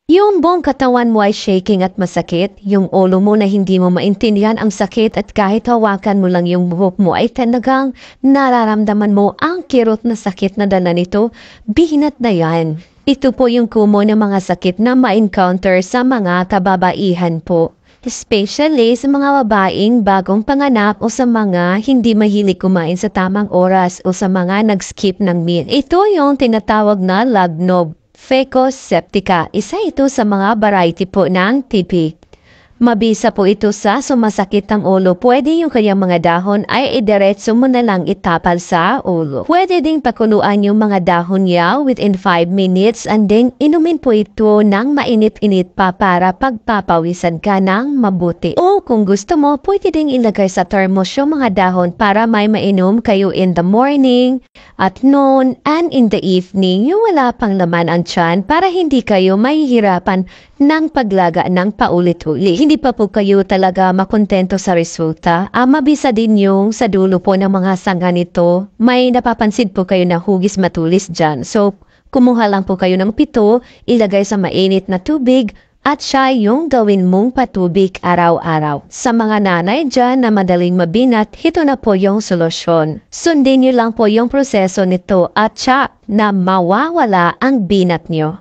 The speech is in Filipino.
Yung buong katawan mo ay shaking at masakit, yung ulo mo na hindi mo maintindihan ang sakit at kahit hawakan mo lang yung buhok mo ay talagang nararamdaman mo ang kirot na sakit na dala nito, bihinat na yan. Ito po yung kumo ng mga sakit na ma-encounter sa mga kababaihan po. Especially sa mga babaeng bagong panganak o sa mga hindi mahilig kumain sa tamang oras o sa mga nag-skip ng meal. Ito yung tinatawag na lagnob. Fecus septica, isa ito sa mga variety po ng TB. Mabisa po ito sa sumasakit ang ulo. Pwede yung kanyang mga dahon ay idiretso mo na lang itapal sa ulo. Pwede ding pakuluan yung mga dahon niya within 5 minutes and then inumin po ito ng mainit-init pa para pagpapawisan ka ng mabuti. O kung gusto mo, pwede ding ilagay sa thermos yung mga dahon para may mainom kayo in the morning, at noon, and in the evening, yung wala pang laman ang tiyan para hindi kayo mahihirapan ng paglaga ng paulit-ulit. Hindi pa po kayo talaga makontento sa resulta. Mabisa din yung sa dulo po ng mga sanga nito, may napapansin po kayo na hugis matulis dyan. So, kumuha lang po kayo ng pito, ilagay sa mainit na tubig, at siya yung gawin mong patubig araw-araw. Sa mga nanay dyan na madaling mabinat, ito na po yung solusyon. Sundin niyo lang po yung proseso nito at siya na mawawala ang binat niyo.